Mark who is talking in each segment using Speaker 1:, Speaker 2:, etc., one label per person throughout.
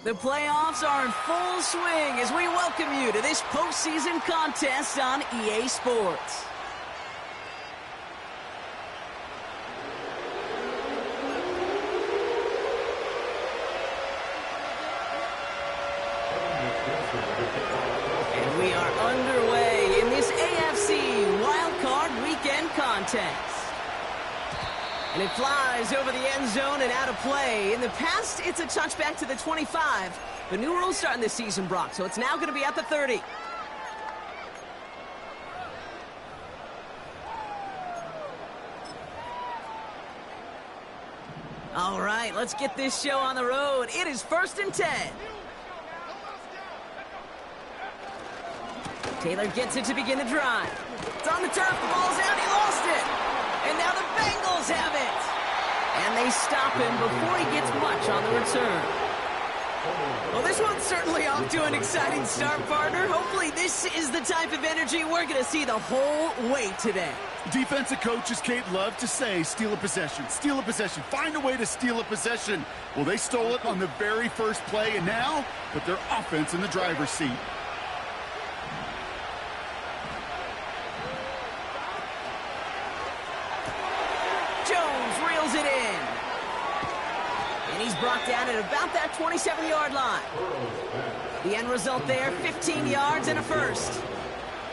Speaker 1: The playoffs are in full swing as we welcome you to this postseason contest on EA Sports. And we are underway in this AFC Wildcard Weekend contest. And it flies over the end zone and out of play. In the past, it's a touchback to the 25. The new rules starting this season, Brock, so it's now going to be at the 30. All right, let's get this show on the road. It is 1st and 10. Taylor gets it to begin the drive. It's on the turf, the ball's out, he lost it. And now the Bengals have it. And they stop him before he gets much on the return. Well, this one's certainly off to an exciting start, partner. Hopefully this is the type of energy we're going to see the whole way today.
Speaker 2: Defensive coaches, Kate, love to say, steal a possession, find a way to steal a possession. Well, they stole it on the very first play, and now put their offense in the driver's seat.
Speaker 1: It in. And he's brought down at about that 27-yard line. The end result there, 15 yards and a first.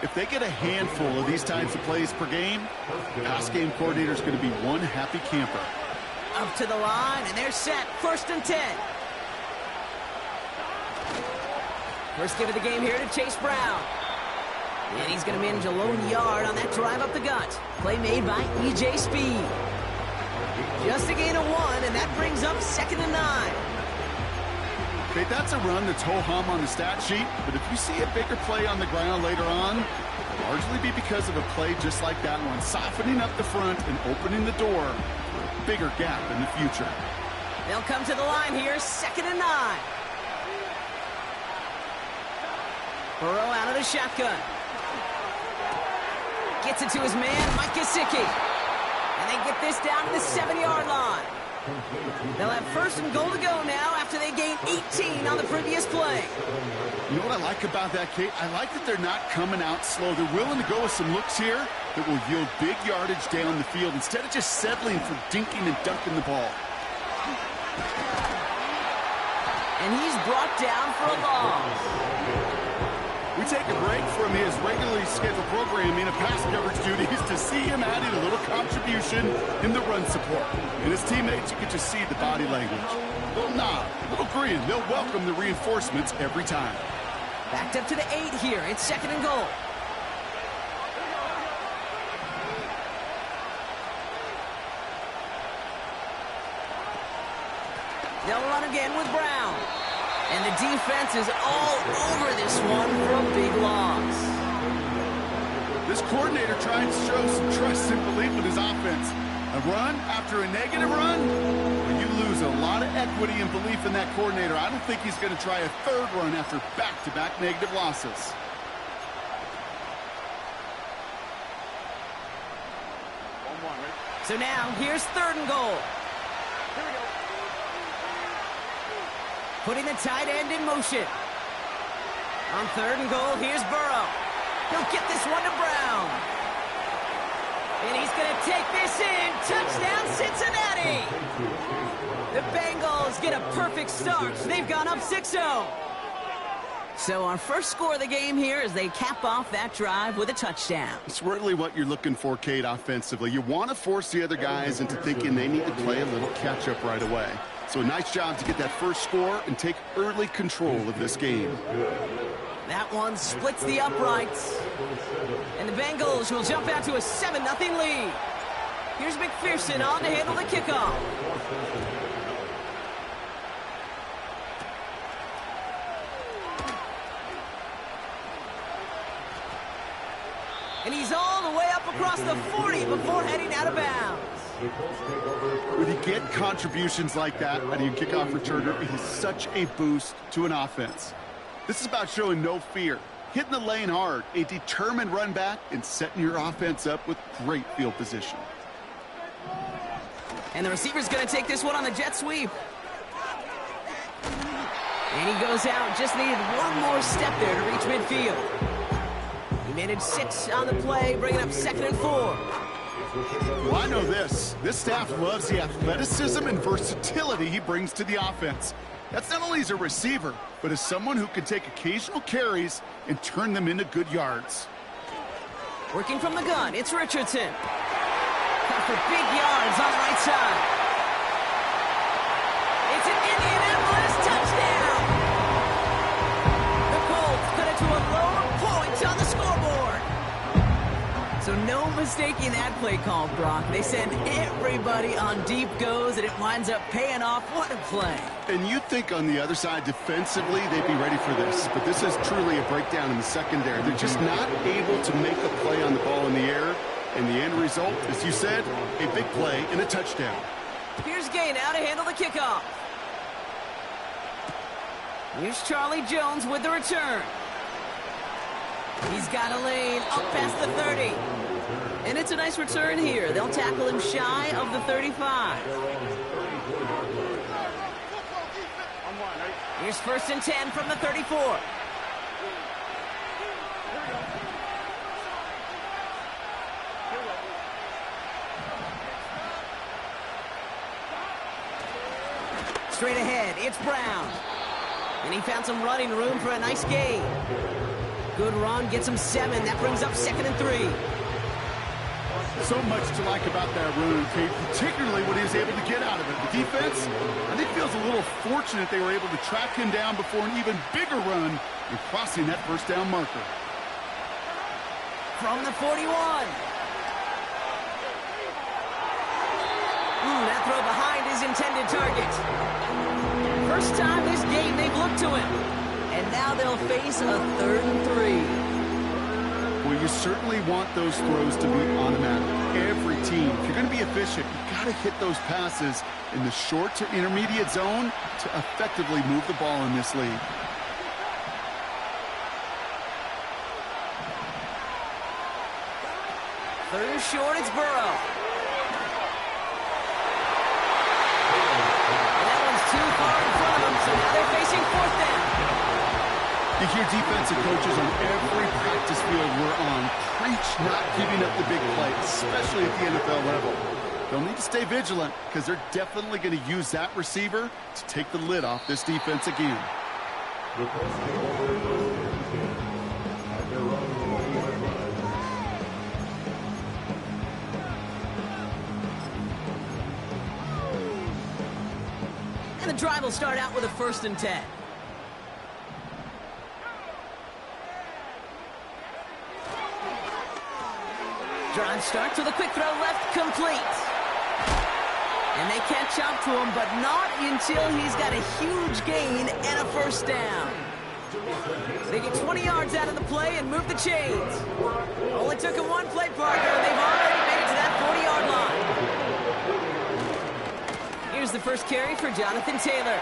Speaker 2: If they get a handful of these types of plays per game, the pass game coordinator is going to be one happy camper.
Speaker 1: Up to the line, and they're set. 1st and 10. First give of the game here to Chase Brown. And he's going to manage a lone yard on that drive up the gut. Play made by E.J. Speed. Just a gain of 1, and that brings up 2nd and 9.
Speaker 2: Okay, that's a run that's ho-hum on the stat sheet, but if you see a bigger play on the ground later on, it'll largely be because of a play just like that one, softening up the front and opening the door for a bigger gap in the future.
Speaker 1: They'll come to the line here, 2nd and 9. Burrow out of the shotgun. Gets it to his man, Mike Gesicki. And they get this down to the 7-yard line. They'll have 1st and goal to go now after they gain 18 on the previous play.
Speaker 2: You know what I like about that, Kate? I like that they're not coming out slow. They're willing to go with some looks here that will yield big yardage down the field instead of just settling for dinking and dunking the ball.
Speaker 1: And he's brought down for a loss.
Speaker 2: We take a break from his regularly scheduled programming of pass coverage duties to see him adding a little contribution in the run support. And his teammates, you can just see the body language. Little nod, little grin. They'll welcome the reinforcements every time.
Speaker 1: Backed up to the 8 here. It's 2nd and goal. They'll run again with Brown. And the defense is all over this one for a big loss.
Speaker 2: This coordinator trying to show some trust and belief in his offense. A run after a negative run, well, you lose a lot of equity and belief in that coordinator. I don't think he's going to try a 3rd run after back-to-back negative losses.
Speaker 1: So now, here's 3rd and goal. Putting the tight end in motion. On 3rd and goal, here's Burrow. He'll get this one to Brown. And he's going to take this in. Touchdown, Cincinnati. The Bengals get a perfect start. They've gone up 6-0. So our first score of the game here as they cap off that drive with a touchdown.
Speaker 2: It's really what you're looking for, Kate, offensively. You want to force the other guys into thinking they need to play a little catch-up right away. So a nice job to get that first score and take early control of this game.
Speaker 1: That one splits the uprights. And the Bengals will jump out to a 7-0 lead. Here's McPherson on to handle the kickoff. And he's all the way up across the 40 before heading out of bounds.
Speaker 2: When you get contributions like that out of your kickoff returner, it is such a boost to an offense. This is about showing no fear, hitting the lane hard, a determined run back, and setting your offense up with great field position.
Speaker 1: And the receiver's going to take this one on the jet sweep. And he goes out, just needed one more step there to reach midfield. He managed 6 on the play, bringing up 2nd and 4.
Speaker 2: Well, I know this. This staff loves the athleticism and versatility he brings to the offense. That's not only as a receiver, but as someone who can take occasional carries and turn them into good yards.
Speaker 1: Working from the gun, it's Richardson. Cut for big yards on the right side. It's an Indianapolis touchdown! The Colts cut it to a lower point on the scoreboard. So no mistaking that play call, Brock. They send everybody on deep goes, and it winds up paying off. What a play.
Speaker 2: And you'd think on the other side, defensively, they'd be ready for this. But this is truly a breakdown in the secondary. They're just not able to make a play on the ball in the air. And the end result, as you said, a big play and a touchdown.
Speaker 1: Here's Gay now to handle the kickoff. Here's Charlie Jones with the return. He's got a lane up past the 30. And it's a nice return here. They'll tackle him shy of the 35. Here's 1st and 10 from the 34. Straight ahead, it's Brown. And he found some running room for a nice gain. Good run, gets him 7. That brings up 2nd and 3.
Speaker 2: So much to like about that run, Kate, particularly what he was able to get out of it. The defense, I think, feels a little fortunate they were able to track him down before an even bigger run and crossing that 1st down marker.
Speaker 1: From the 41. That throw behind his intended target. First time this game they've looked to him. And now they'll face a 3rd and 3.
Speaker 2: Well, you certainly want those throws to be automatic. Every team, if you're going to be efficient, you've got to hit those passes in the short to intermediate zone to effectively move the ball in this league.
Speaker 1: Third and short, it's Burrow. Too far in front of them, so now they're facing 4th down.
Speaker 2: You hear defensive coaches on every practice field we're on preach not giving up the big play, especially at the NFL level. They'll need to stay vigilant because they're definitely going to use that receiver to take the lid off this defense again.
Speaker 1: And the drive will start out with a 1st and 10. Drive starts with a quick throw left, complete. And they catch up to him, but not until he's got a huge gain and a 1st down. They get 20 yards out of the play and move the chains. Only took him one play, partner, and they've already made it to that 40-yard line. Here's the first carry for Jonathan Taylor.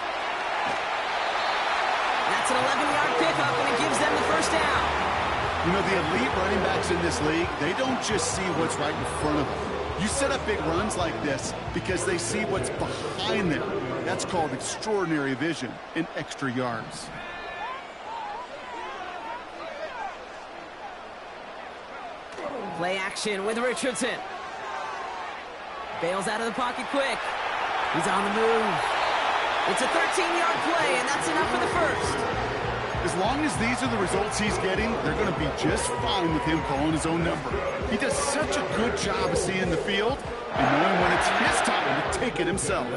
Speaker 1: That's an 11-yard pickup, and it gives them the 1st down.
Speaker 2: You know, the elite running backs in this league, they don't just see what's right in front of them. You set up big runs like this because they see what's behind them. That's called extraordinary vision and extra yards.
Speaker 1: Play action with Richardson. Bails out of the pocket quick. He's on the move. It's a 13-yard play, and that's enough for the 1st.
Speaker 2: As long as these are the results he's getting, they're going to be just fine with him calling his own number. He does such a good job of seeing the field and knowing when it's his time to take it himself.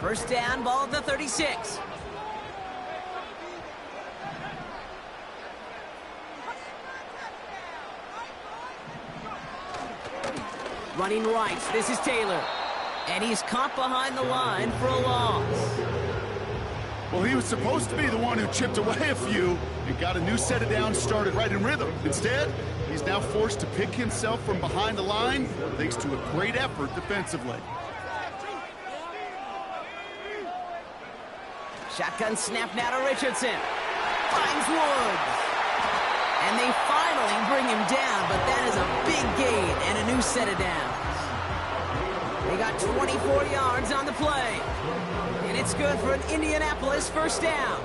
Speaker 1: First down, ball at the 36. Running right, this is Taylor. And he's caught behind the line for a loss.
Speaker 2: Well, he was supposed to be the one who chipped away a few and got a new set of downs started right in rhythm. Instead, he's now forced to pick himself from behind the line thanks to a great effort defensively. Shotgun snap now to Richardson. Finds Woods.
Speaker 1: And they finally bring him down, but that is a big gain and a new set of downs. They got 24 yards on the play. And it's good for an Indianapolis first down.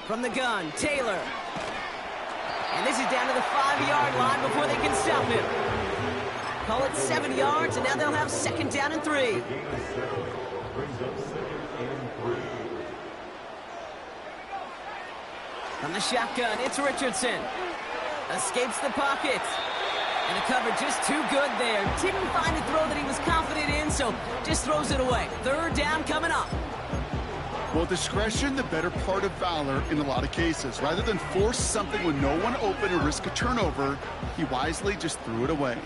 Speaker 1: From the gun, Taylor. And this is down to the 5-yard line before they can stop him. Call it 7 yards, and now they'll have second down and 3. From the shotgun, it's Richardson. Escapes the pocket. And the cover just too good there. Didn't find a throw that he was confident in, so just throws it away. Third down coming up.
Speaker 2: Well, discretion, the better part of valor in a lot of cases. Rather than force something with no one open and risk a turnover, he wisely just threw it away.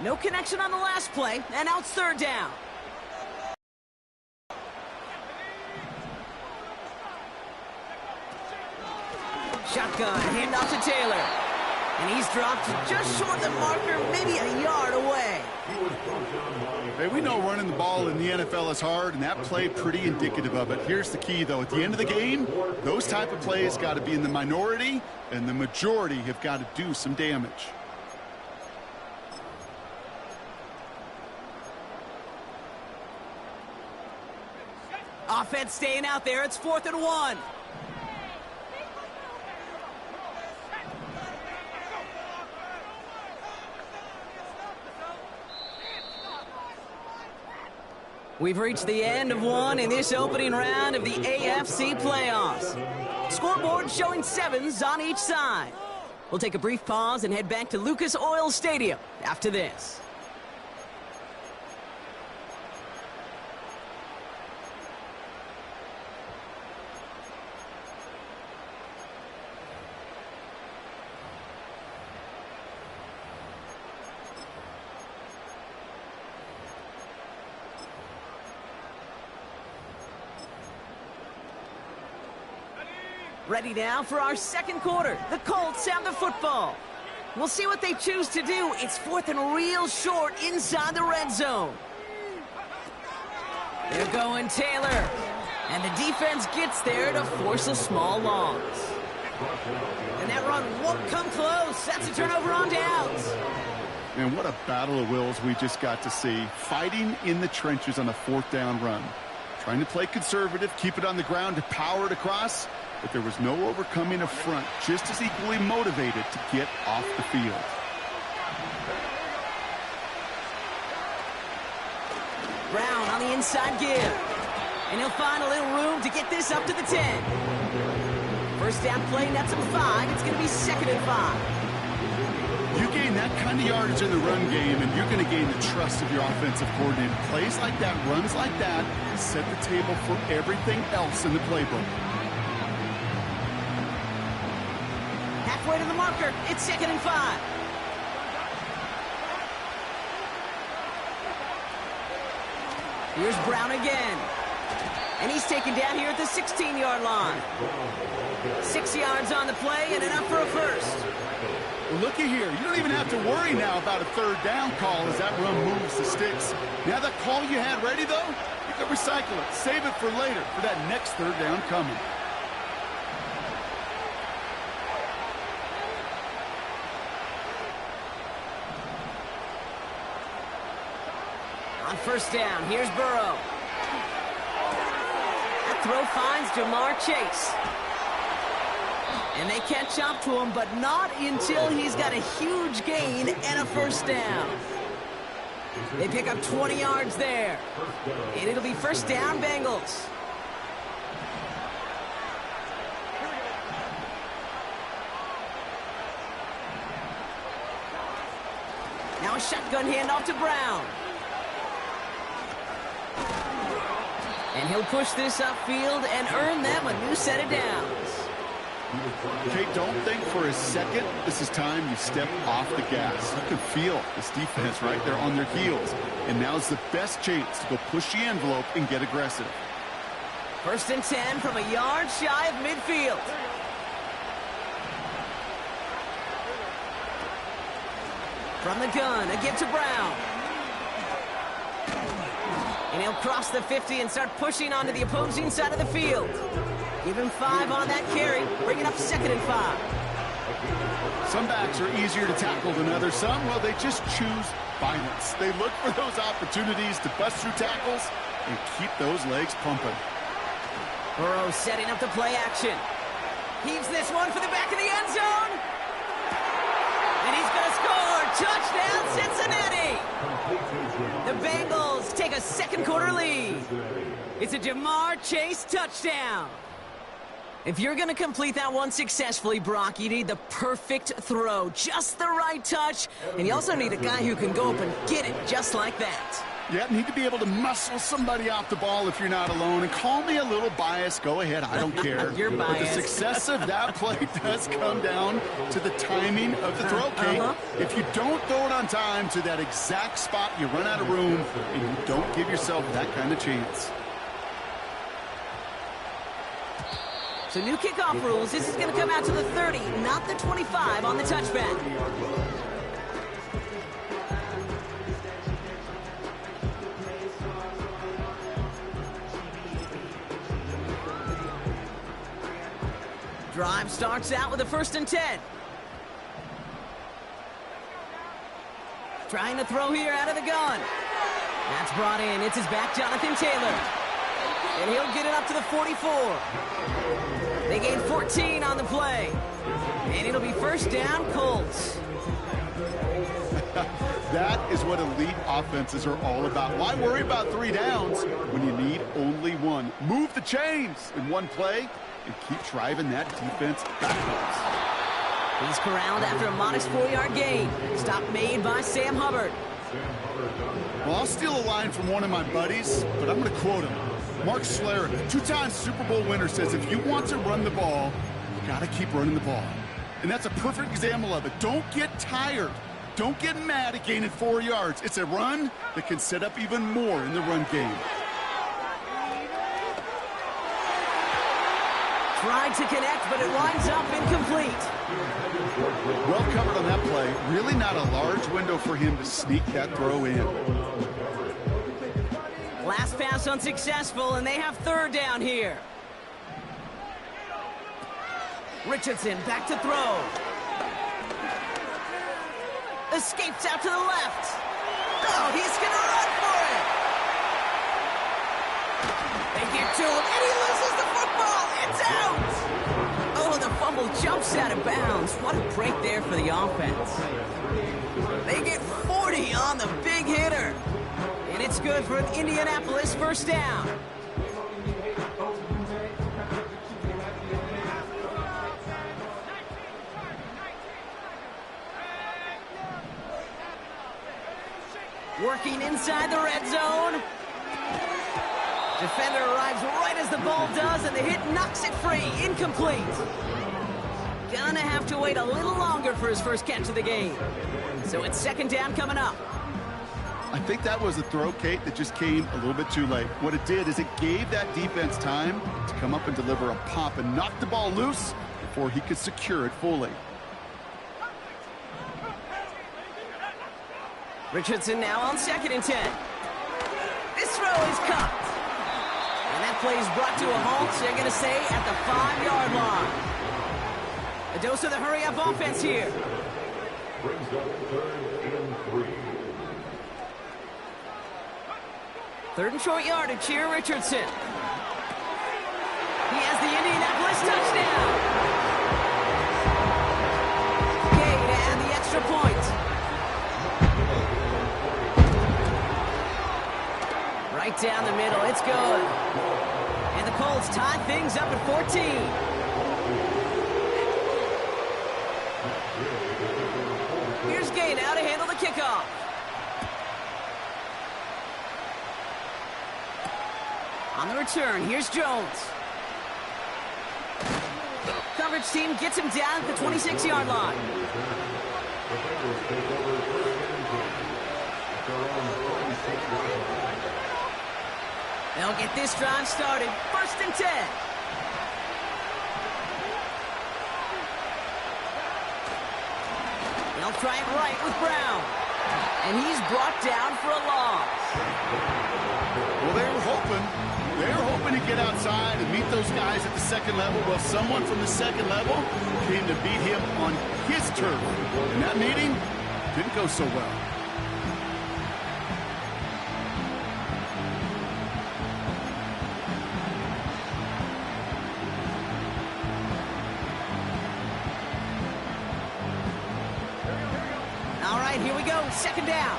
Speaker 1: No connection on the last play, and now it's third down. Shotgun, handoff to Taylor. And he's dropped just short of the marker, maybe a yard away.
Speaker 2: Hey, we know running the ball in the NFL is hard, and that play pretty indicative of it. Here's the key, though. At the end of the game, those type of plays got to be in the minority, and the majority have got to do some damage.
Speaker 1: Offense staying out there. It's 4th and 1. We've reached the end of one in this opening round of the AFC playoffs. Scoreboard showing 7s on each side. We'll take a brief pause and head back to Lucas Oil Stadium after this. Ready now for our second quarter. The Colts have the football. We'll see what they choose to do. It's 4th and real short inside the red zone. They're going Taylor. And the defense gets there to force a small loss. And that run won't come close. That's a turnover on downs.
Speaker 2: And what a battle of wills we just got to see. Fighting in the trenches on a 4th down run. Trying to play conservative, keep it on the ground to power it across. But there was no overcoming a front, just as equally motivated to get off the field.
Speaker 1: Brown on the inside give. And he'll find a little room to get this up to the 10. First down play, nets him 5. It's going to be 2nd and 5.
Speaker 2: You gain that kind of yardage in the run game, and you're going to gain the trust of your offensive coordinator. Plays like that, runs like that, set the table for everything else in the playbook.
Speaker 1: Halfway to the marker. It's 2nd and 5. Here's Brown again. And he's taken down here at the 16-yard line. 6 yards on the play and enough for a first.
Speaker 2: Well, looky here. You don't even have to worry now about a 3rd down call as that run moves the sticks. Now that call you had ready, though, you can recycle it. Save it for later for that next 3rd down coming.
Speaker 1: On first down, here's Burrow. That throw finds Jamar Chase. And they catch up to him, but not until he's got a huge gain and a first down. They pick up 20 yards there. And it'll be first down, Bengals. Now a shotgun handoff to Brown. And he'll push this upfield and earn them a new set of downs.
Speaker 2: Okay, don't think for a second this is time you step off the gas. You can feel this defense right there on their heels. And now's the best chance to go push the envelope and get aggressive.
Speaker 1: 1st and 10 from a yard shy of midfield. From the gun, a give to Brown. And he'll cross the 50 and start pushing onto the opposing side of the field. Give him 5 on that carry, bring it up 2nd and 5.
Speaker 2: Some backs are easier to tackle than others. Some, well, they just choose violence. They look for those opportunities to bust through tackles and keep those legs pumping.
Speaker 1: Burrow setting up the play action. Heaves this one for the back of the end zone. And he's going to score. Touchdown, Cincinnati. The Bengals take a 2nd quarter lead. It's a Jamar Chase touchdown. If you're going to complete that one successfully, Brock, you need the perfect throw, just the right touch, and you also need a guy who can go up and get it just like that.
Speaker 2: Yeah, need to be able to muscle somebody off the ball if you're not alone. And call me a little biased. Go ahead. I don't care.
Speaker 1: You're biased.
Speaker 2: But the success of that play does come down to the timing of the throw, Kate. If you don't throw it on time to that exact spot, you run out of room, and you don't give yourself that kind of chance.
Speaker 1: So new kickoff rules. This is going to come out to the 30, not the 25 on the touchback. Drive starts out with a 1st and 10. Trying to throw here out of the gun. That's brought in. It's his back, Jonathan Taylor. And he'll get it up to the 44. They gain 14 on the play. And it'll be 1st down, Colts.
Speaker 2: That is what elite offenses are all about. Why worry about 3 downs when you need only 1? Move the chains in one play and keep driving that defense backwards.
Speaker 1: He's corralled after a modest 4-yard gain. Stop made by Sam Hubbard.
Speaker 2: Well, I'll steal a line from one of my buddies, but I'm going to quote him. Mark Schlereth, 2-time Super Bowl winner, says if you want to run the ball, you got to keep running the ball. And that's a perfect example of it. Don't get tired. Don't get mad at gaining 4 yards. It's a run that can set up even more in the run game.
Speaker 1: Tried to connect, but it winds up incomplete.
Speaker 2: Well covered on that play. Really not a large window for him to sneak that throw in.
Speaker 1: Last pass unsuccessful, and they have 3rd down here. Richardson back to throw. Escapes out to the left. Oh, he's going to run for it. They get to him, and he loses the football. It's out. Oh, the fumble jumps out of bounds. What a break there for the offense. They get 40 on the big hitter. And it's good for an Indianapolis 1st down. Working inside the red zone. Defender arrives right as the ball does, and the hit knocks it free. Incomplete. Gonna have to wait a little longer for his first catch of the game. So it's 2nd down coming up.
Speaker 2: I think that was a throw, Kate, that just came a little bit too late. What it did is it gave that defense time to come up and deliver a pop and knock the ball loose before he could secure it fully.
Speaker 1: Richardson now on 2nd and 10. This throw is cut. And that play is brought to a halt, so they're going to stay at the 5-yard line. A dose of the hurry-up offense here.
Speaker 3: Brings up 3rd and 3.
Speaker 1: 3rd and short yardage here, Richardson. He has the Indianapolis touchdown. Gain and the extra point. Right down the middle, it's good. And the Colts tie things up at 14. Here's Gay now to handle the kickoff. On the return, here's Jones. Coverage team gets him down at the 26-yard line. They'll get this drive started. 1st and 10. They'll try it right with Brown. And he's brought down for a loss.
Speaker 2: Well, they were hoping to get outside and meet those guys at the second level. Well, someone from the second level came to beat him on his turf. And that meeting didn't go so well.
Speaker 1: All right, here we go. Second down.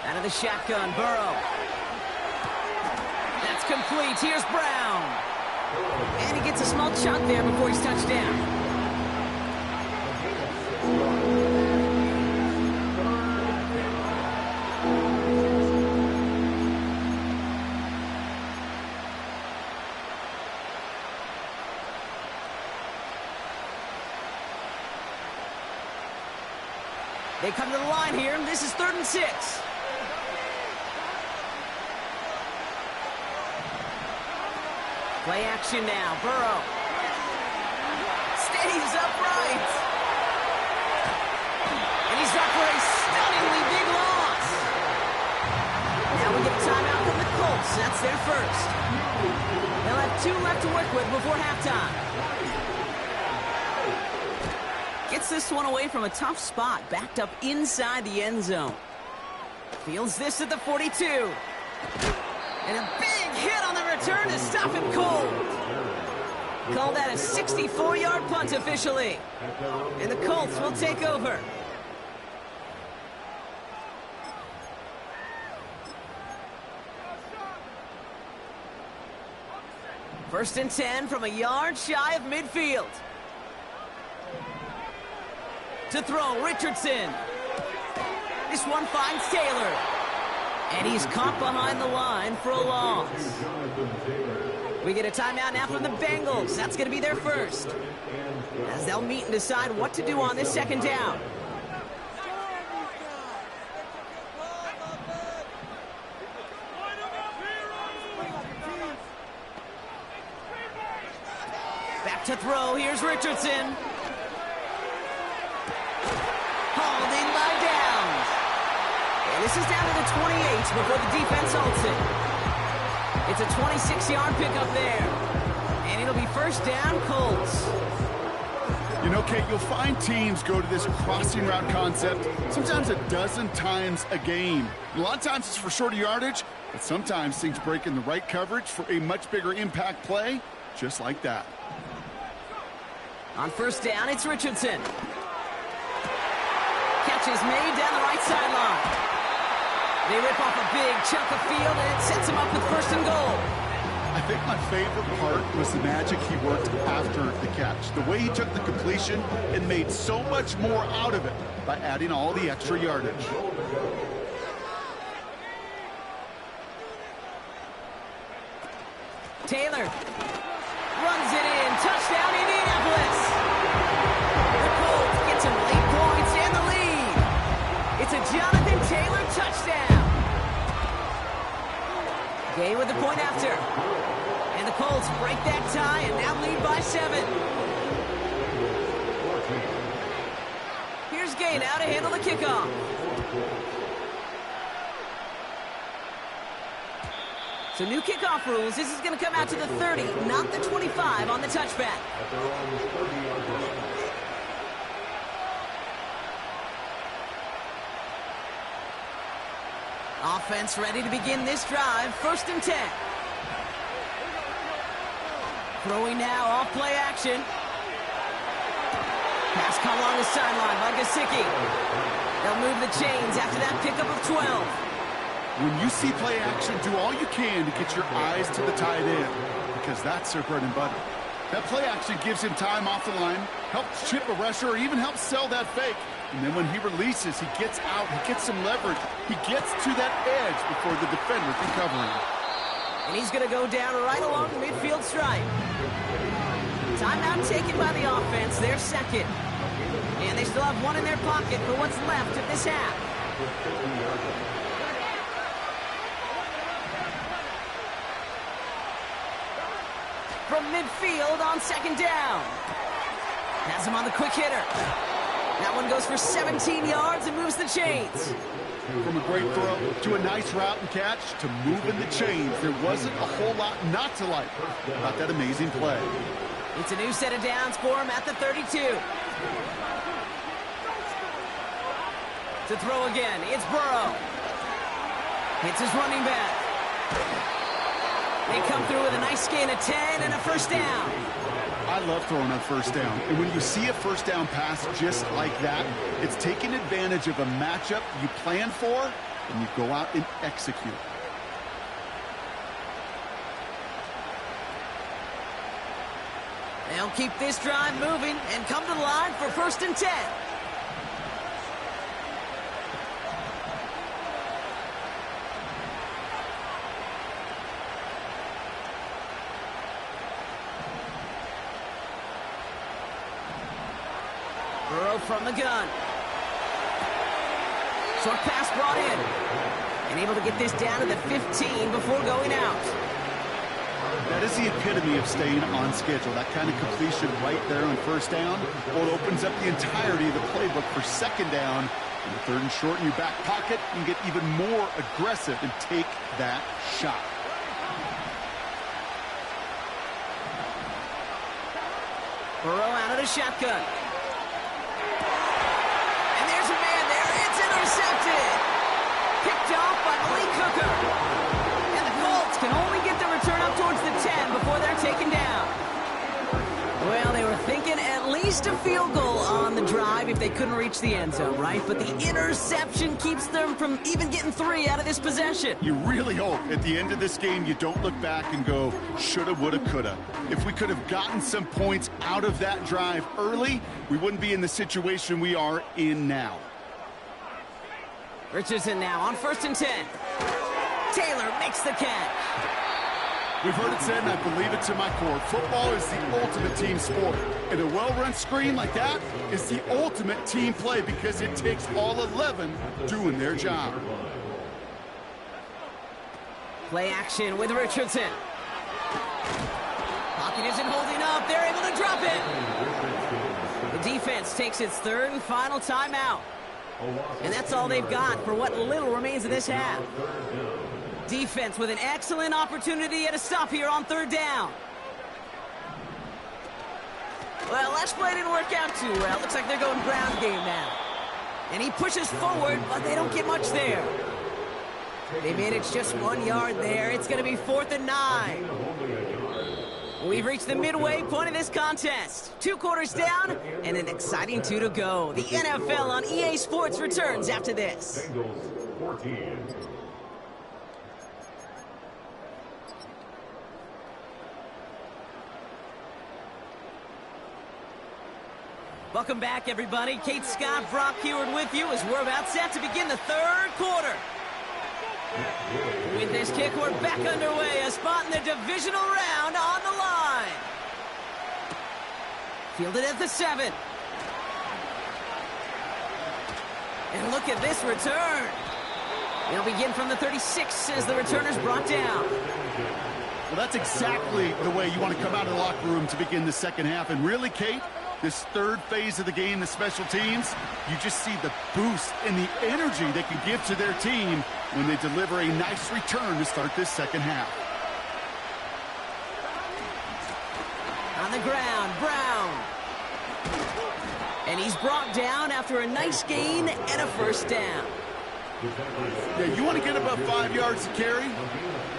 Speaker 1: Out of the shotgun, Burrow. That's complete. Here's Brown. And he gets a small chunk there before he's touched down. They come to the line here, and this is 3rd and 6. Play action now, Burrow. Stays upright. And he's up for a stunningly big loss. Now we get a timeout from the Colts. That's their first. They'll have 2 left to work with before halftime. Gets this one away from a tough spot, backed up inside the end zone. Fields this at the 42. And a big hit on the return to stop him cold. Call that a 64-yard punt officially. And the Colts will take over. First and 10 from a yard shy of midfield. To throw, Richardson. This one finds Taylor. And he's caught behind the line for a loss. We get a timeout now from the Bengals. That's going to be their first. As they'll meet and decide what to do on this second down. Back to throw. Here's Richardson. Holding by Downs. And this is down to the 28 before the defense halts it. It's a 26-yard pickup there. And it'll be first down, Colts.
Speaker 2: You know, Kate, you'll find teams go to this crossing route concept sometimes a dozen times a game. A lot of times it's for shorter yardage, but sometimes things break in the right coverage for a much bigger impact play, just like that.
Speaker 1: On first down, it's Richardson. Catch is made down the right sideline. They rip off a big chunk of field, and it sets him up with first and goal.
Speaker 2: I think my favorite part was the magic he worked after the catch. The way he took the completion and made so much more out of it by adding all the extra yardage.
Speaker 1: Taylor runs it in. Touchdown, Indianapolis. The Colts get some late points and the lead. It's a Jonathan Taylor touchdown. Gay with the point after. And the Colts break that tie and now lead by 7. Here's Gay now to handle the kickoff. So new kickoff rules. This is going to come out to the 30, not the 25 on the touchback. Offense ready to begin this drive. First and 10. Throwing now off play action. Pass caught along the sideline by Gesicki. They'll move the chains after that pickup of 12.
Speaker 2: When you see play action, do all you can to get your eyes to the tight end, because that's their bread and butter. That play action gives him time off the line, helps chip a rusher, or even helps sell that fake. And then when he releases, he gets out, he gets some leverage. He gets to that edge before the defender can cover him.
Speaker 1: And he's going to go down right along the midfield stripe. Timeout taken by the offense, their second. And they still have one in their pocket for what's left of this half. From midfield on second down. Has him on the quick hitter. That one goes for 17 yards and moves the chains.
Speaker 2: From a great throw to a nice route and catch to moving the chains, there wasn't a whole lot not to like about that amazing play.
Speaker 1: It's a new set of downs for him at the 32. To throw again, it's Burrow. Hits his running back. They come through with a nice gain of 10 and a first down.
Speaker 2: I love throwing on first down. And when you see a first down pass just like that, it's taking advantage of a matchup you plan for, and you go out and execute.
Speaker 1: They'll keep this drive moving and come to the line for 1st and 10. Burrow from the gun. Short pass brought in. And able to get this down to the 15 before going out.
Speaker 2: That is the epitome of staying on schedule. That kind of completion right there on first down. Well, it opens up the entirety of the playbook for second down. And the 3rd and short in your back pocket, you can get even more aggressive and take that shot.
Speaker 1: Burrow out of the shotgun. And there's a man there. It's intercepted. Picked off by Malik Hooker. And the Colts can only get the return up towards the 10 before they're taken down. Well, they were thinking at least a field goal on the drive if they couldn't reach the end zone, right? But the interception keeps them from even getting 3 out of this possession.
Speaker 2: You really hope at the end of this game you don't look back and go, shoulda, woulda, coulda. If we could have gotten some points out of that drive early, we wouldn't be in the situation we are in now.
Speaker 1: Richardson now on 1st and 10. Taylor makes the catch.
Speaker 2: We've heard it said, and I believe it to my core, football is the ultimate team sport. And a well-run screen like that is the ultimate team play because it takes all 11 doing their job.
Speaker 1: Play action with Richardson. Pocket isn't holding up. They're able to drop it. The defense takes its 3rd and final timeout. And that's all they've got for what little remains of this half. Defense with an excellent opportunity at a stop here on 3rd down. Well, last play didn't work out too well. Looks like they're going ground game now. And he pushes forward, but they don't get much there. They manage just 1 yard there. It's going to be 4th and 9. We've reached the midway point of this contest. 2 quarters down and an exciting 2 to go. The NFL on EA Sports returns after this.
Speaker 3: Bengals 14.
Speaker 1: Welcome back, everybody. Kate Scott, Brock Heward with you as we're about set to begin the 3rd quarter. With this kick, we're back underway. A spot in the divisional round on the line. Fielded at the 7. And look at this return. It'll begin from the 36 as the returner's brought down.
Speaker 2: Well, that's exactly the way you want to come out of the locker room to begin the second half. And really, Kate, this 3rd phase of the game, the special teams, you just see the boost and the energy they can give to their team when they deliver a nice return to start this second half.
Speaker 1: On the ground, Brown. And he's brought down after a nice gain and a first down.
Speaker 2: Yeah, you want to get above 5 yards to carry?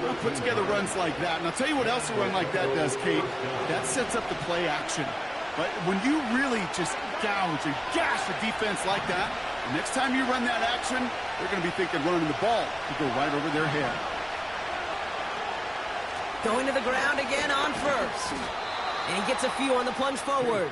Speaker 2: Well, put together runs like that. And I'll tell you what else a run like that does, Kate. That sets up the play action. But when you really just gouge and gash a defense like that, the next time you run that action, they're going to be thinking running the ball to go right over their head.
Speaker 1: Going to the ground again on 1st. And he gets a few on the plunge forward.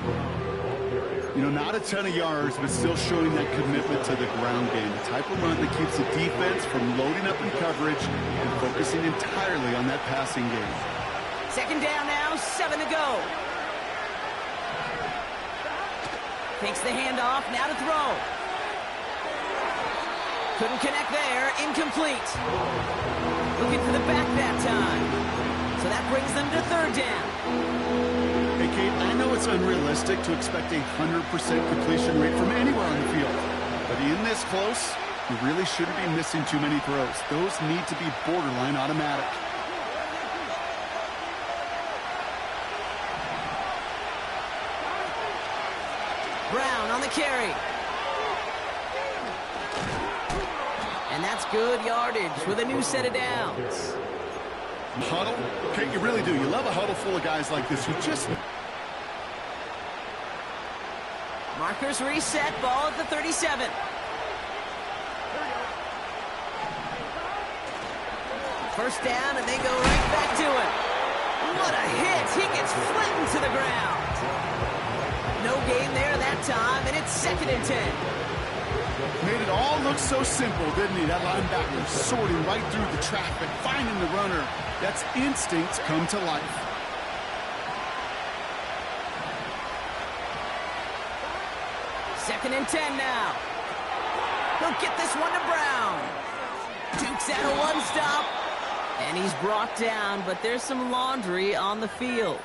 Speaker 2: You know, not a ton of yards, but still showing that commitment to the ground game. The type of run that keeps the defense from loading up in coverage and focusing entirely on that passing game.
Speaker 1: 2nd down now, 7 to go. Takes the handoff, now to throw. Couldn't connect there, incomplete. Looking for the back that time. So that brings them to third down.
Speaker 2: Hey, Kate, I know it's unrealistic to expect a 100% completion rate from anywhere on the field. But in this close, you really shouldn't be missing too many throws. Those need to be borderline automatic.
Speaker 1: Brown on the carry. And that's good yardage with a new set of downs.
Speaker 2: Huddle? Okay, you really do. You love a huddle full of guys like this who just...
Speaker 1: Markers reset, ball at the 37. First down, and they go right back to it. What a hit! He gets flattened to the ground. No gain there that time, and it's 2nd and 10.
Speaker 2: Made it all look so simple, didn't he? That linebacker sorting right through the traffic, finding the runner. That's instincts come to life.
Speaker 1: Second and 10 now. He'll get this one to Brown. Dukes out a one-stop. And he's brought down, but there's some laundry on the field.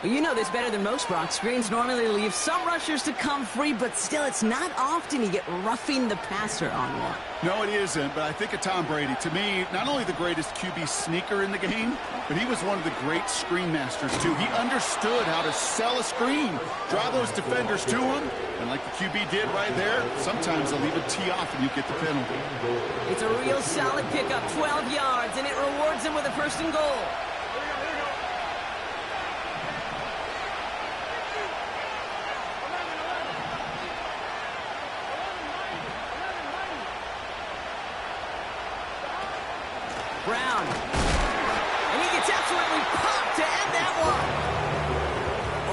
Speaker 1: Well, you know this better than most, Brock. Screens normally leave some rushers to come free, but still, it's not often you get roughing the passer on one.
Speaker 2: No, it isn't, but I think of Tom Brady. To me, not only the greatest QB sneaker in the game, but he was one of the great screen masters, too. He understood how to sell a screen, draw those defenders to him, and like the QB did right there, sometimes they'll leave a tee off and you get the penalty.
Speaker 1: It's a real solid pickup, 12 yards, and it rewards him with a 1st and goal. Brown. And he gets absolutely popped to end that one.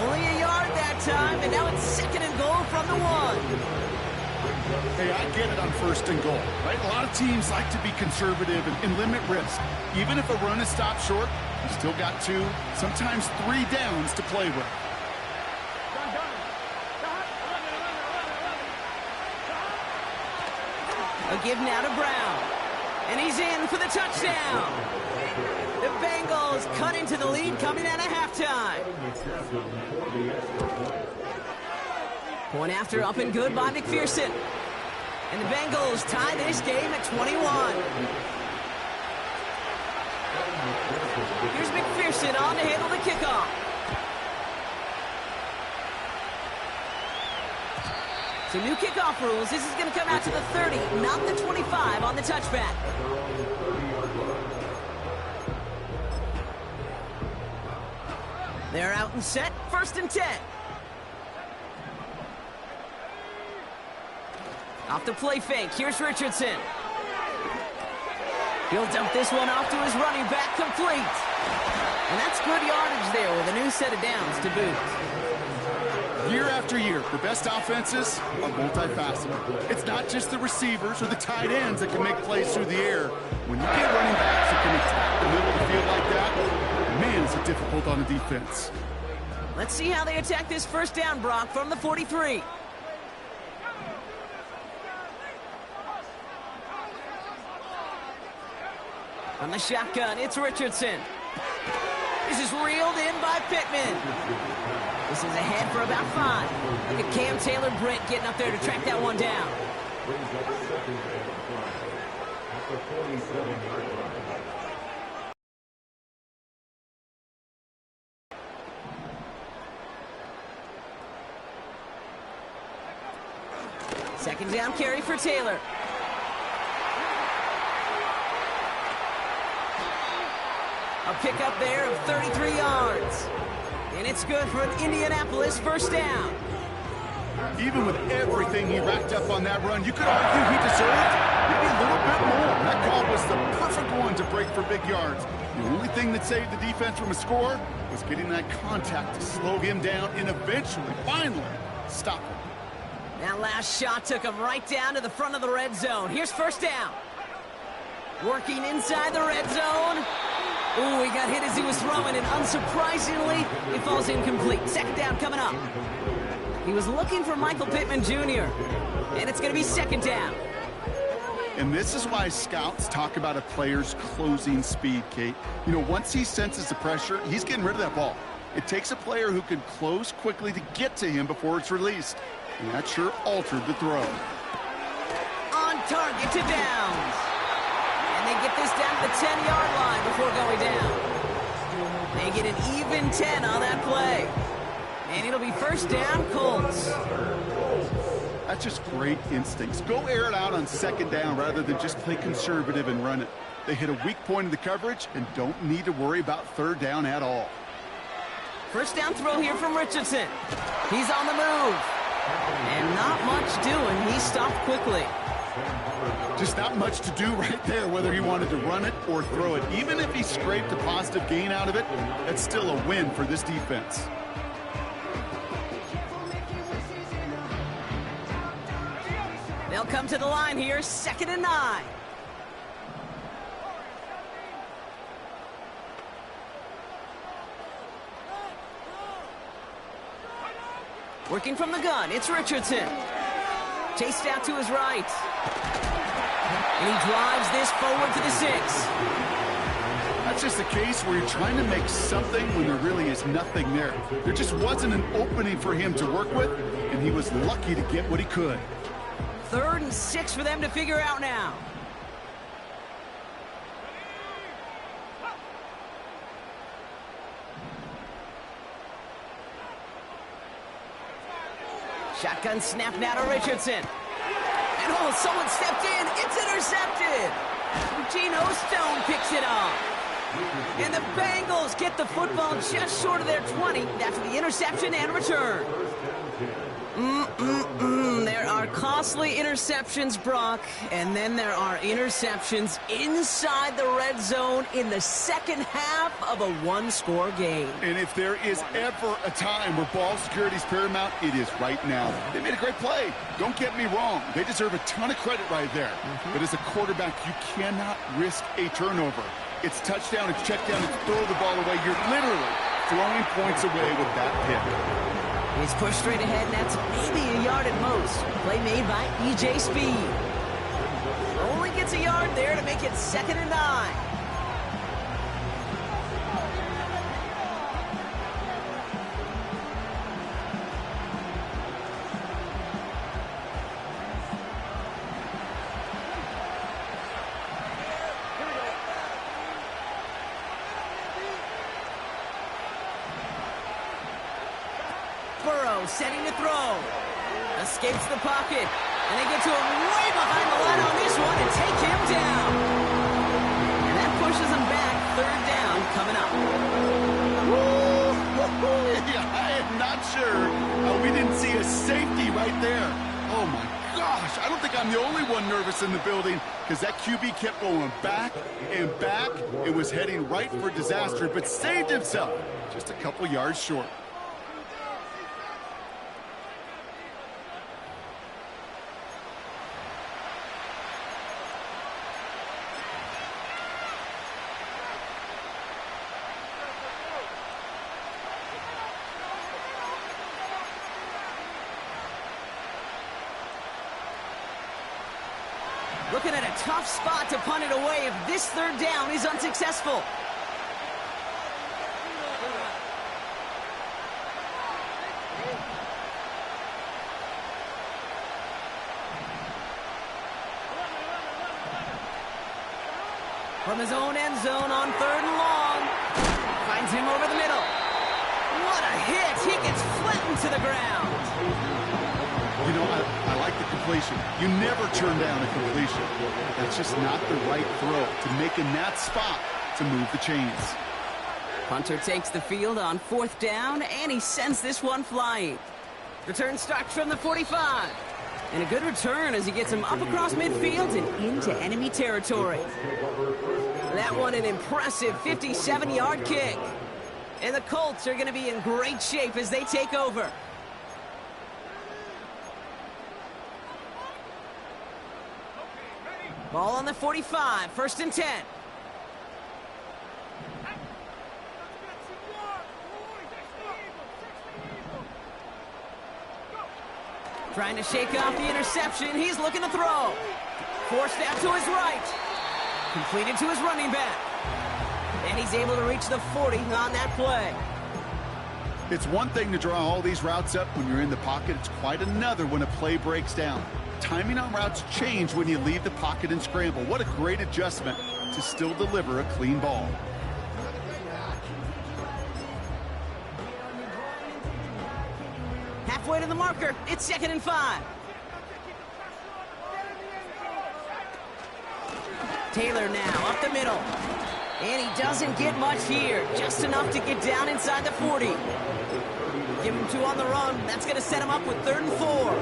Speaker 1: Only a yard that time, and now it's 2nd and goal from the 1.
Speaker 2: Hey, I get it on 1st and goal, right? A lot of teams like to be conservative and limit risk. Even if a run is stopped short, you still got 2, sometimes 3 downs to play with.
Speaker 1: A give now to Brown. And he's in for the touchdown. The Bengals cut into the lead coming out of halftime. Point after up and good by McPherson. And the Bengals tie this game at 21. Here's McPherson on to handle the kickoff. So new kickoff rules. This is going to come out to the 30, not the 25 on the touchback. They're out and set. 1st and 10. Off the play fake. Here's Richardson. He'll dump this one off to his running back, complete. And that's good yardage there with a new set of downs to boot.
Speaker 2: Year after year, the best offenses are multifaceted. It's not just the receivers or the tight ends that can make plays through the air. When you get running backs that can attack the middle of the field like that, man, is it difficult on a defense.
Speaker 1: Let's see how they attack this 1st down, Brock, from the 43. From the shotgun, it's Richardson. This is reeled in by Pittman. This is ahead for about 5. Look at Cam Taylor-Britt getting up there to track that one down. Second down carry for Taylor. A pickup there of 33 yards. And it's good for an Indianapolis 1st down.
Speaker 2: Even with everything he racked up on that run, you could argue he deserved maybe a little bit more. That call was the perfect one to break for big yards. The only thing that saved the defense from a score was getting that contact to slow him down and eventually, finally, stop him.
Speaker 1: That last shot took him right down to the front of the red zone. Here's 1st down. Working inside the red zone. Ooh, he got hit as he was throwing, and unsurprisingly, it falls incomplete. 2nd down coming up. He was looking for Michael Pittman Jr., and it's going to be second down.
Speaker 2: And this is why scouts talk about a player's closing speed, Kate. You know, once he senses the pressure, he's getting rid of that ball. It takes a player who can close quickly to get to him before it's released. And that sure altered the throw.
Speaker 1: On target to Downs. And they get this down to the 10-yard line before going down. They get an even 10 on that play. And it'll be first down, Colts.
Speaker 2: That's just great instincts. Go air it out on second down rather than just play conservative and run it. They hit a weak point in the coverage and don't need to worry about third down at all.
Speaker 1: First down throw here from Richardson. He's on the move. And not much doing. He stopped quickly.
Speaker 2: Just not much to do right there, whether he wanted to run it or throw it. Even if he scraped a positive gain out of it, that's still a win for this defense.
Speaker 1: They'll come to the line here, 2nd and 9. Working from the gun, it's Richardson. Chased out to his right. And he drives this forward to the 6.
Speaker 2: That's just a case where you're trying to make something when there really is nothing there. There just wasn't an opening for him to work with, and he was lucky to get what he could.
Speaker 1: 3rd and 6 for them to figure out now. Shotgun snap now to Richardson. And oh, someone stepped in. It's intercepted. Geno Stone picks it off. And the Bengals get the football just short of their 20 after the interception and return. There are costly interceptions, Brock, and then there are interceptions inside the red zone in the second half of a one-score game.
Speaker 2: And if there is ever a time where ball security is paramount, it is right now. They made a great play. Don't get me wrong. They deserve a ton of credit right there. But as a quarterback, you cannot risk a turnover. It's touchdown, it's check down, it's throw the ball away. You're literally throwing points away with that pick.
Speaker 1: He's pushed straight ahead, and that's maybe a yard at most. Play made by E.J. Speed. Only gets a yard there to make it 2nd and 9. Burrow setting to throw. Escapes the pocket. And they get to him way behind the line on this one and take him down. And that pushes him back. 3rd down coming up.
Speaker 2: Yeah, I am not sure we didn't see a safety right there. Oh, my gosh. I don't think I'm the only one nervous in the building because that QB kept going back and back. It was heading right for disaster, but saved himself just a couple yards short.
Speaker 1: Looking at a tough spot to punt it away if this 3rd down is unsuccessful. From his own end zone on 3rd and long. Finds him over the middle. What a hit! He gets flattened to the ground.
Speaker 2: You know, I like the completion. You never turn down a completion. That's just not the right throw to make in that spot to move the chains.
Speaker 1: Punter takes the field on 4th down, and he sends this one flying. Return starts from the 45. And a good return as he gets him up across midfield and into enemy territory. That one an impressive 57-yard kick. And the Colts are going to be in great shape as they take over. Ball on the 45, 1st and 10. Trying to shake off the interception. He's looking to throw. Forced out to his right. Completed to his running back. And he's able to reach the 40 on that play.
Speaker 2: It's one thing to draw all these routes up when you're in the pocket. It's quite another when a play breaks down. Timing on routes change when you leave the pocket and scramble. What a great adjustment to still deliver a clean ball.
Speaker 1: Halfway to the marker. It's 2nd and 5. Taylor now up the middle. And he doesn't get much here. Just enough to get down inside the 40. Give him 2 on the run. That's going to set him up with 3rd and 4.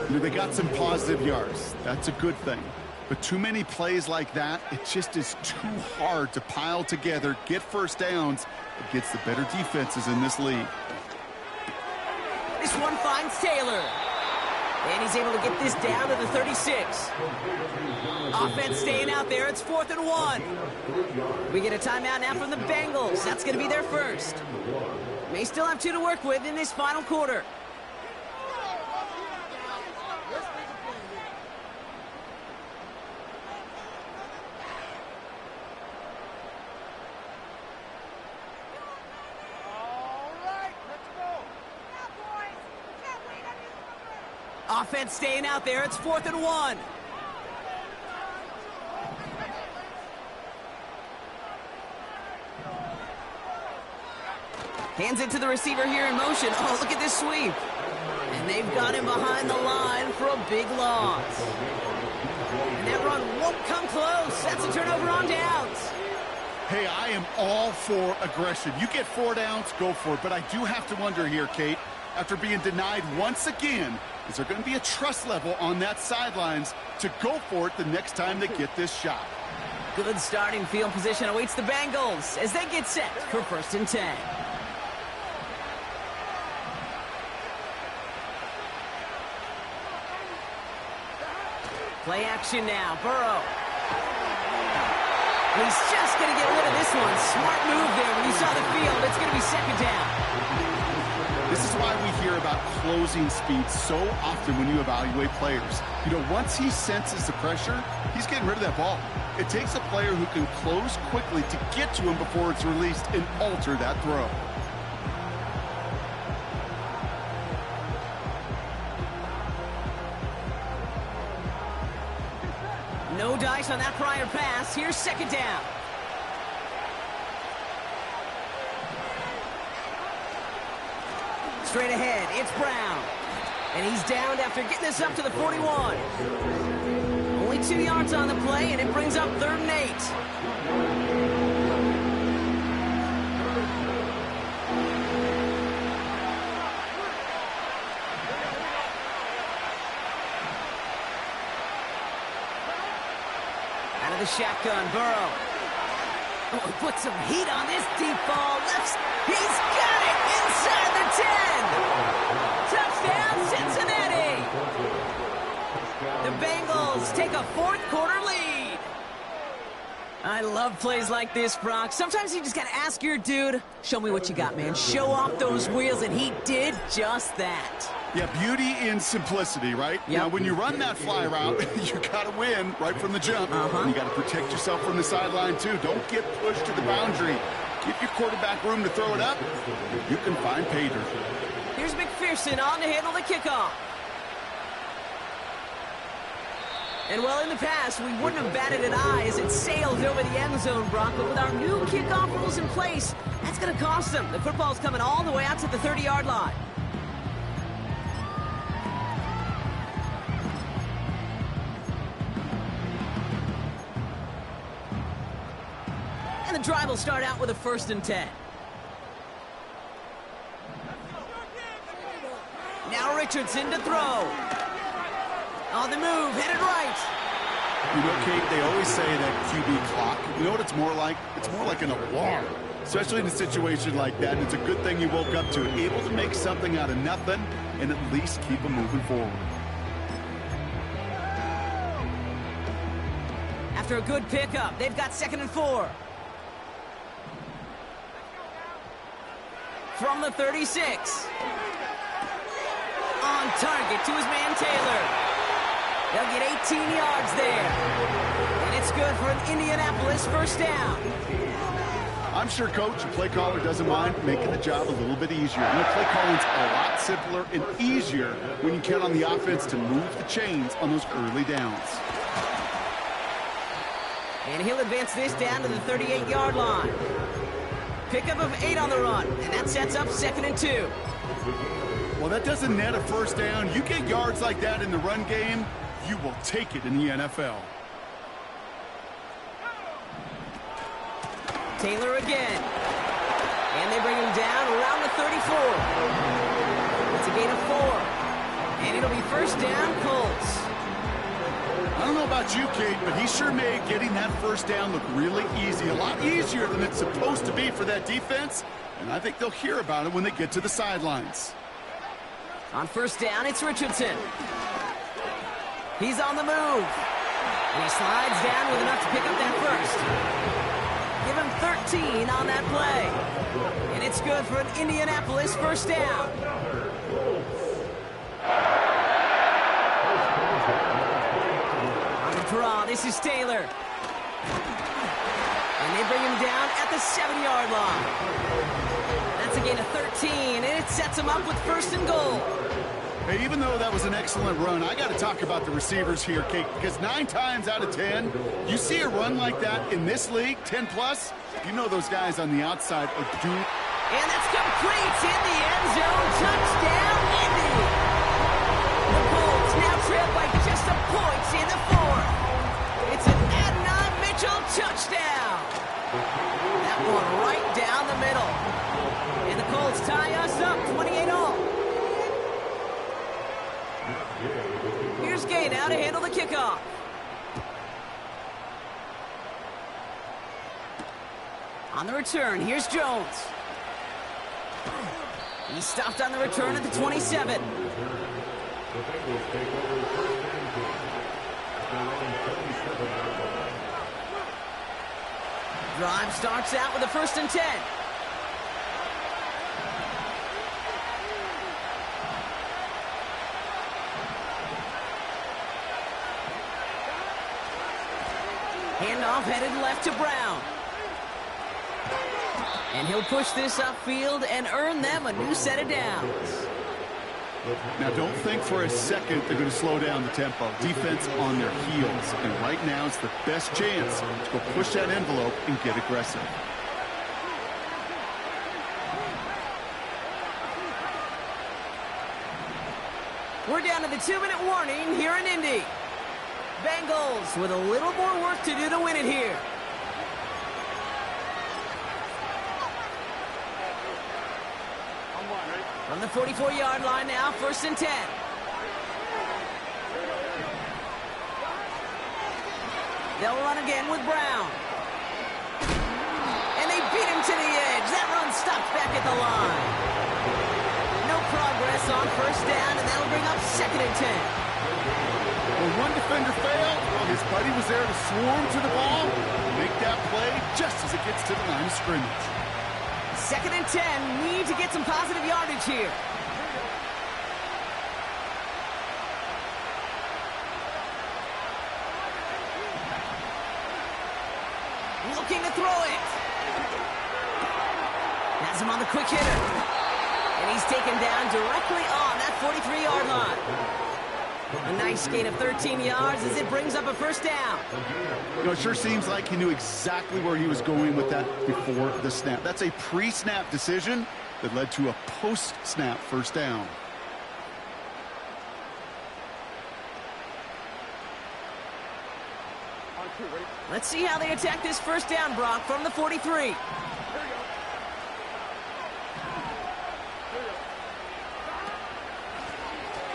Speaker 2: You know, they got some positive yards. That's a good thing. But too many plays like that, it just is too hard to pile together, get first downs against the better defenses in this league.
Speaker 1: This one finds Taylor. And he's able to get this down to the 36. Offense staying out there. It's 4th and 1. We get a timeout now from the Bengals. That's going to be their first. May still have 2 to work with in this final quarter. Offense staying out there. It's 4th and 1. Hands it to the receiver here in motion. Oh, look at this sweep. And they've got him behind the line for a big loss. And that run won't come close. That's a turnover on downs.
Speaker 2: Hey, I am all for aggression. You get 4 downs, go for it. But I do have to wonder here, Kate, after being denied once again, is there going to be a trust level on that sidelines to go for it the next time they get this shot?
Speaker 1: Good starting field position awaits the Bengals as they get set for 1st and 10. Play action now. Burrow. He's just going to get rid of this one. Smart move there. When you saw the field, it's going to be 2nd down.
Speaker 2: This is why we hear about closing speed so often when you evaluate players. You know, once he senses the pressure, he's getting rid of that ball. It takes a player who can close quickly to get to him before it's released and alter that throw.
Speaker 1: No dice on that prior pass. Here's 2nd down. Straight ahead, it's Brown. And he's downed after getting this up to the 41. Only 2 yards on the play, and it brings up 3rd and 8. Out of the shotgun, Burrow. Oh, he put some heat on this deep ball. He's got it inside the 10. Touchdown, Cincinnati. The Bengals take a 4th quarter lead. I love plays like this, Brock. Sometimes you just got to ask your dude, show me what you got, man. Show off those wheels, and he did just that.
Speaker 2: Yeah, beauty in simplicity, right?
Speaker 1: Yep.
Speaker 2: Now, when you run that fly route, you got to win right from the jump. And you got to protect yourself from the sideline, too. Don't get pushed to the boundary. Give your quarterback room to throw it up. You can find pay dirt.
Speaker 1: Here's McPherson on to handle the kickoff. And well, in the past, we wouldn't have batted an eye as it sailed over the end zone, Brock. But with our new kickoff rules in place, that's going to cost them. The football's coming all the way out to the 30-yard line. And the drive will start out with a 1st and 10. Now Richardson to throw. On the move, headed right.
Speaker 2: You know, Kate, they always say that QB clock. You know what it's more like? It's more like an alarm, especially in a situation like that. And it's a good thing you woke up to it, able to make something out of nothing and at least keep them moving forward.
Speaker 1: After a good pickup, they've got 2nd and 4. From the 36. On target to his man Taylor. They'll get 18 yards there. And it's good for an Indianapolis first down.
Speaker 2: I'm sure coach and play caller doesn't mind making the job a little bit easier. You know, play calling's a lot simpler and easier when you count on the offense to move the chains on those early downs.
Speaker 1: And he'll advance this down to the 38-yard line. Pickup of 8 on the run, and that sets up 2nd and 2.
Speaker 2: Well, that doesn't net a first down. You get yards like that in the run game, you will take it in the NFL.
Speaker 1: Taylor again. And they bring him down around the 34. It's a gain of 4. And it'll be first down, Colts.
Speaker 2: I don't know about you, Kate, but he sure made getting that first down look really easy. A lot easier than it's supposed to be for that defense. And I think they'll hear about it when they get to the sidelines.
Speaker 1: On first down, it's Richardson. He's on the move. And he slides down with enough to pick up that first. Give him 13 on that play. And it's good for an Indianapolis first down. On the draw, this is Taylor. And they bring him down at the 7-yard line. That's a gain of 13, and it sets him up with 1st and goal.
Speaker 2: Hey, even though that was an excellent run, I got to talk about the receivers here, Kate, because 9 times out of 10, you see a run like that in this league, 10+, you know those guys on the outside are due.
Speaker 1: And that's complete in the end zone. Touchdown, Indy. The Colts now trail by just a point in the 4th. It's an Adnan Mitchell touchdown. That one right down the middle. And the Colts tie us up 28-all. Here's Gay now to handle the kickoff. On the return, here's Jones. He stopped on the return at the 27. Drive starts out with a 1st and 10. Handoff headed left to Brown. And he'll push this upfield and earn them a new set of downs.
Speaker 2: Now, don't think for a second they're going to slow down the tempo. Defense on their heels. And right now it's the best chance to go push that envelope and get aggressive.
Speaker 1: We're down to the 2-minute warning here in Indy. Bengals with a little more work to do to win it here. From the 44-yard line now, 1st and 10. They'll run again with Brown. And they beat him to the edge. That run stopped back at the line. No progress on 1st down, and that'll bring up 2nd and 10.
Speaker 2: When one defender failed, well, his buddy was there to swarm to the ball, make that play just as it gets to the line of scrimmage.
Speaker 1: 2nd and 10, need to get some positive yardage here. Looking to throw it. Has him on the quick hitter. And he's taken down directly on that 43-yard line. A nice gain of 13 yards as it brings up a 1st down.
Speaker 2: You know, it sure seems like he knew exactly where he was going with that before the snap. That's a pre-snap decision that led to a post-snap 1st down.
Speaker 1: Let's see how they attack this 1st down, Brock, from the 43.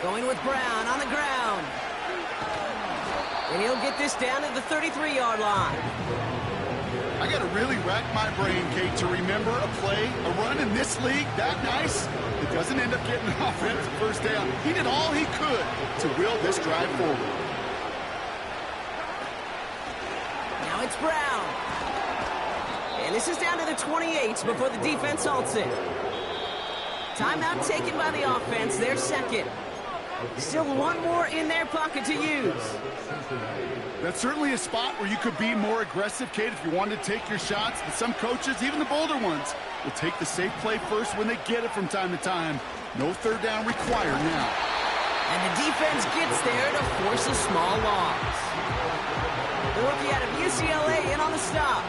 Speaker 1: Going with Brown on the ground. And he'll get this down at the 33-yard line.
Speaker 2: I got to really rack my brain, Kate, to remember a play, a run in this league that nice that doesn't end up getting an offensive 1st down. He did all he could to will this drive forward.
Speaker 1: Now it's Brown. And this is down to the 28 before the defense halts it. Timeout taken by the offense, their 2nd. Still one more in their pocket to use.
Speaker 2: That's certainly a spot where you could be more aggressive, Kate, if you wanted to take your shots. But some coaches, even the bolder ones, will take the safe play first when they get it from time to time. No third down required now.
Speaker 1: And the defense gets there to force a small loss. The rookie out of UCLA in on the stop.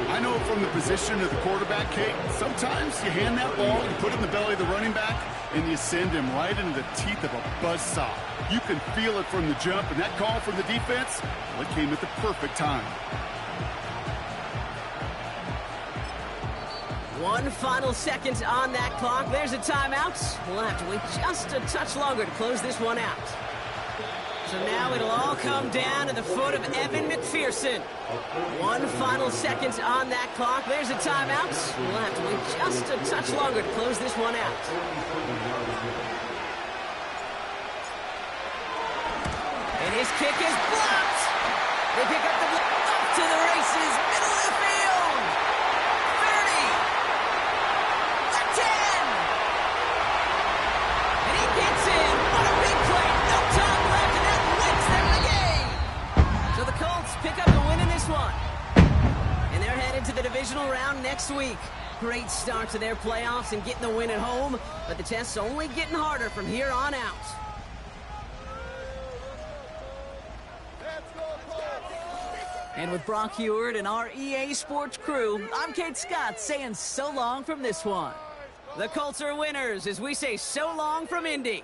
Speaker 2: I know from the position of the quarterback, Kate, sometimes you hand that ball, you put it in the belly of the running back, and you send him right into the teeth of a buzzsaw. You can feel it from the jump, and that call from the defense, well, it came at the perfect time.
Speaker 1: One final second on that clock. There's a timeout. We'll have to wait just a touch longer to close this one out. So now it'll all come down to the foot of Evan McPherson. One final second on that clock. There's a timeout. We'll have to wait just a touch longer to close this one out. And his kick is blocked. They pick up the block up to the races. Middle of the field. 30. The 10. And he gets in. What a big play. No time left, and that wins them the game. So the Colts pick up the win in this one. And they're headed to the divisional round next week. Great start to their playoffs and getting the win at home, but the test's only getting harder from here on out. And with Brock Heward and our EA Sports crew, I'm Kate Scott saying so long from this one. The Colts are winners as we say so long from Indy.